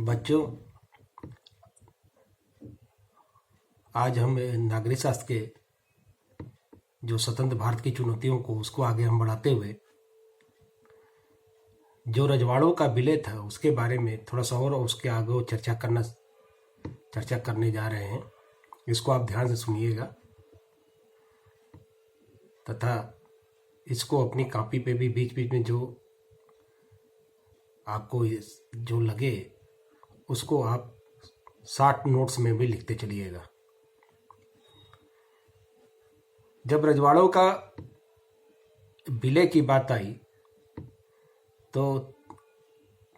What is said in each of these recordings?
बच्चों, आज हम नागरिक शास्त्र के जो स्वतंत्र भारत की चुनौतियों को उसको आगे हम बढ़ाते हुए जो रजवाड़ों का विलय था उसके बारे में थोड़ा सा और उसके आगे चर्चा करने जा रहे हैं। इसको आप ध्यान से सुनिएगा तथा इसको अपनी कॉपी पे भी बीच बीच में जो आपको जो लगे उसको आप शॉर्ट नोट्स में भी लिखते चलिएगा। जब रजवाड़ों का विलय की बात आई तो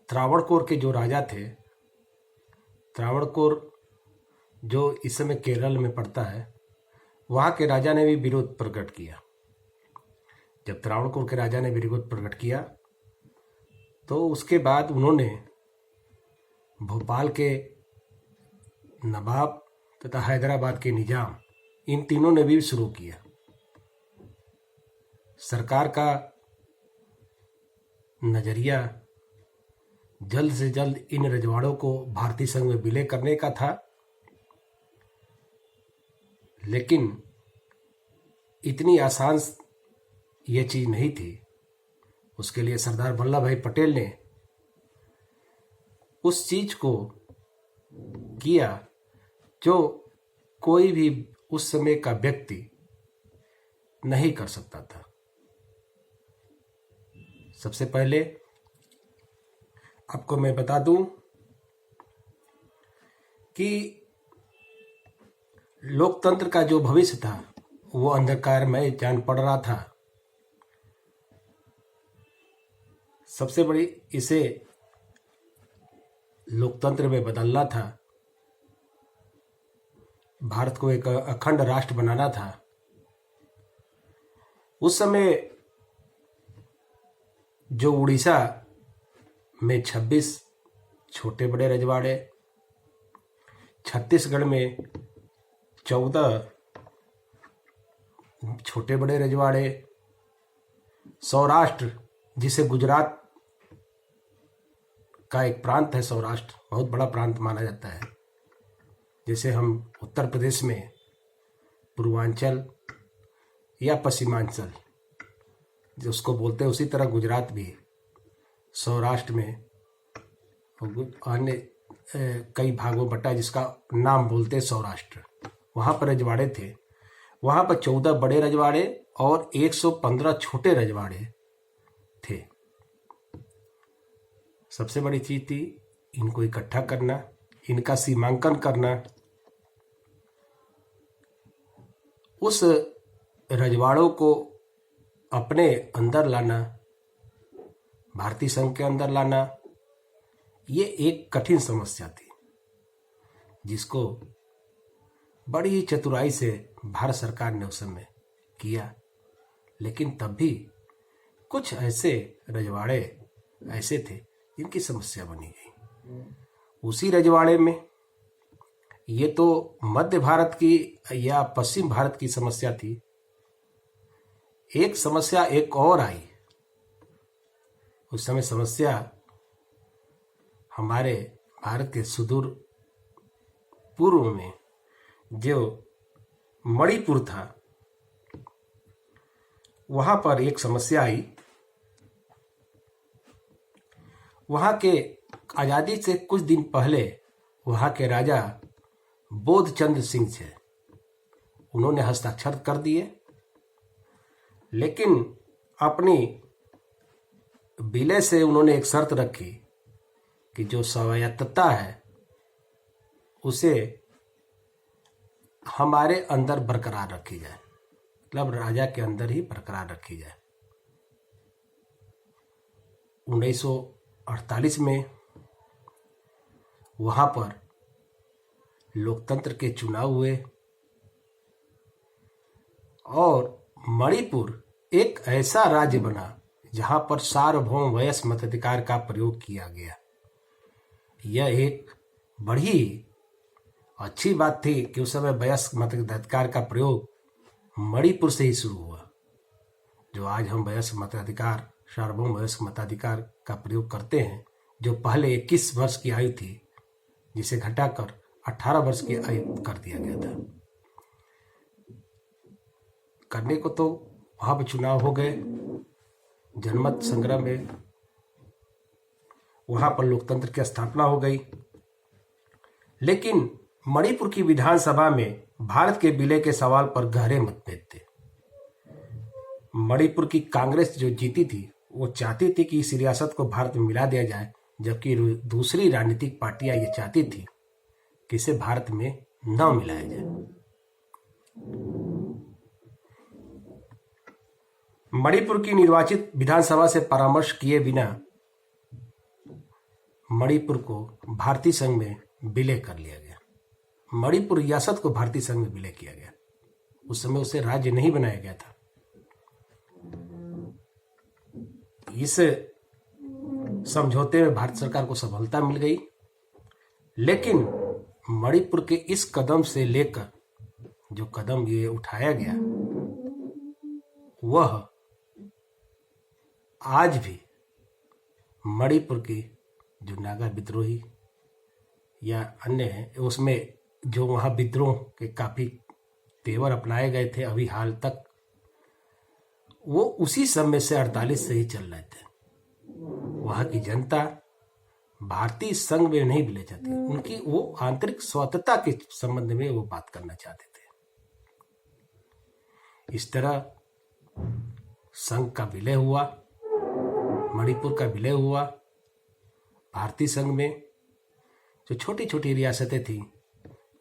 त्रावणकोर के जो राजा थे, त्रावणकोर जो इस समय केरल में पड़ता है, वहाँ के राजा ने भी विरोध प्रकट किया। जब त्रावणकोर के राजा ने विरोध प्रकट किया तो उसके बाद उन्होंने भोपाल के नवाब तथा हैदराबाद के निजाम, इन तीनों ने भी शुरू किया। सरकार का नजरिया जल्द से जल्द इन रजवाड़ों को भारतीय संघ में विलय करने का था, लेकिन इतनी आसान ये चीज नहीं थी। उसके लिए सरदार वल्लभ भाई पटेल ने उस चीज को किया जो कोई भी उस समय का व्यक्ति नहीं कर सकता था। सबसे पहले आपको मैं बता दूं कि लोकतंत्र का जो भविष्य था वो अंधकारमय जान पड़ रहा था। सबसे बड़ी इसे लोकतंत्र में बदलना था, भारत को एक अखंड राष्ट्र बनाना था। उस समय जो उड़ीसा में 26 छोटे बड़े रजवाड़े, छत्तीसगढ़ में 14 छोटे बड़े रजवाड़े, सौराष्ट्र जिसे गुजरात का एक प्रांत है, सौराष्ट्र बहुत बड़ा प्रांत माना जाता है। जैसे हम उत्तर प्रदेश में पूर्वांचल या पश्चिमांचल जो उसको बोलते हैं, उसी तरह गुजरात भी सौराष्ट्र में अन्य कई भागों बटा जिसका नाम बोलते हैं सौराष्ट्र। वहाँ पर रजवाड़े थे। वहाँ पर 14 बड़े रजवाड़े और 115 छोटे रजवाड़े थे। सबसे बड़ी चीज थी इनको इकट्ठा करना, इनका सीमांकन करना, उस रजवाड़ों को अपने अंदर लाना, भारतीय संघ के अंदर लाना। ये एक कठिन समस्या थी जिसको बड़ी ही चतुराई से भारत सरकार ने उस समय किया। लेकिन तब भी कुछ ऐसे रजवाड़े ऐसे थे जिनकी समस्या बनी गई। उसी रजवाड़े में ये तो मध्य भारत की या पश्चिम भारत की समस्या थी। एक समस्या एक और आई। उस समय समस्या हमारे भारत के सुदूर पूर्व में जो मणिपुर था, वहां पर एक समस्या आई। वहां के आजादी से कुछ दिन पहले वहां के राजा बोधचंद्र सिंह थे, उन्होंने हस्ताक्षर कर दिए, लेकिन अपनी विलय से उन्होंने एक शर्त रखी कि जो स्वायत्तता है उसे हमारे अंदर बरकरार रखी जाए, मतलब राजा के अंदर ही बरकरार रखी जाए। 1948 में वहां पर लोकतंत्र के चुनाव हुए और मणिपुर एक ऐसा राज्य बना जहां पर सार्वभौम वयस्क मताधिकार का प्रयोग किया गया। यह एक बड़ी अच्छी बात थी कि उस समय वयस्क मताधिकार का प्रयोग मणिपुर से ही शुरू हुआ। जो आज हम वयस्क मताधिकार, सार्वभौम वयस्क मताधिकार का प्रयोग करते हैं, जो पहले 21 वर्ष की आयु थी जिसे घटाकर 18 वर्ष की आयु कर दिया गया था। करने को तो वहां पर चुनाव हो गए, जनमत संग्रह में वहां पर लोकतंत्र की स्थापना हो गई, लेकिन मणिपुर की विधानसभा में भारत के विलय के सवाल पर गहरे मतभेद थे। मणिपुर की कांग्रेस जो जीती थी वो चाहती थी कि इस रियासत को भारत में मिला दिया जाए, जबकि दूसरी राजनीतिक पार्टियां ये चाहती थी कि इसे भारत में न मिलाया जाए। मणिपुर की निर्वाचित विधानसभा से परामर्श किए बिना मणिपुर को भारतीय संघ में विलय कर लिया गया। मणिपुर रियासत को भारतीय संघ में विलय किया गया। उस समय उसे राज्य नहीं बनाया गया था। इस समझौते में भारत सरकार को सफलता मिल गई, लेकिन मणिपुर के इस कदम से लेकर जो कदम ये उठाया गया वह आज भी मणिपुर की जो नागा विद्रोही या अन्य है, उसमें जो वहां विद्रोह के काफी तेवर अपनाए गए थे अभी हाल तक, वो उसी समय से 48 से ही चल रहे थे। वहां की जनता भारतीय संघ में नहीं मिले चाहती, उनकी वो आंतरिक स्वतंत्रता के संबंध में वो बात करना चाहते थे। इस तरह संघ का विलय हुआ, मणिपुर का विलय हुआ। भारतीय संघ में जो छोटी छोटी रियासतें थी,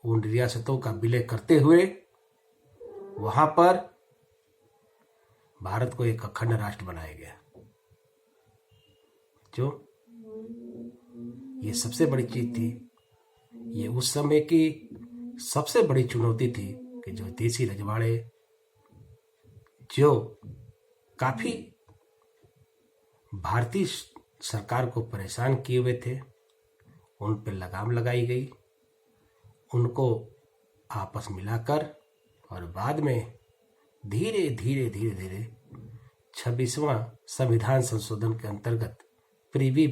उन रियासतों का विलय करते हुए वहां पर भारत को एक अखंड राष्ट्र बनाया गया। जो ये सबसे बड़ी चीज थी, ये उस समय की सबसे बड़ी चुनौती थी कि जो देसी रजवाड़े जो काफी भारतीय सरकार को परेशान किए हुए थे, उन पर लगाम लगाई गई, उनको आपस मिलाकर और बाद में धीरे धीरे धीरे धीरे 26वां संविधान संशोधन के अंतर्गत प्रीवी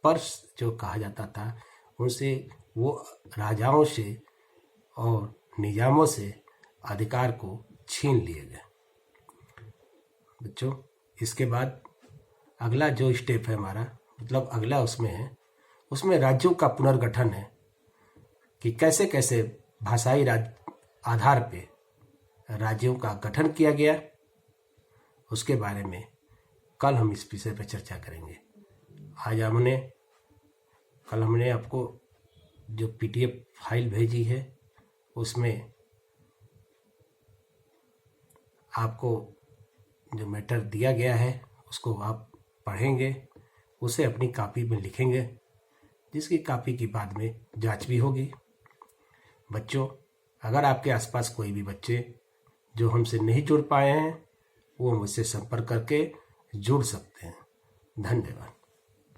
पर्स जो कहा जाता था, उनसे वो राजाओं से और निजामों से अधिकार को छीन लिए गए। बच्चों, इसके बाद अगला जो स्टेप है हमारा, मतलब अगला उसमें राज्यों का पुनर्गठन है कि कैसे कैसे भाषाई आधार पे राज्यों का गठन किया गया। उसके बारे में कल हम इस विषय पर चर्चा करेंगे। आज कल हमने आपको जो PDF फाइल भेजी है, उसमें आपको जो मैटर दिया गया है उसको आप पढ़ेंगे, उसे अपनी कॉपी में लिखेंगे, जिसकी कॉपी की बाद में जांच भी होगी। बच्चों, अगर आपके आसपास कोई भी बच्चे जो हमसे नहीं जुड़ पाए हैं, वो मुझसे संपर्क करके जुड़ सकते हैं। धन्यवाद।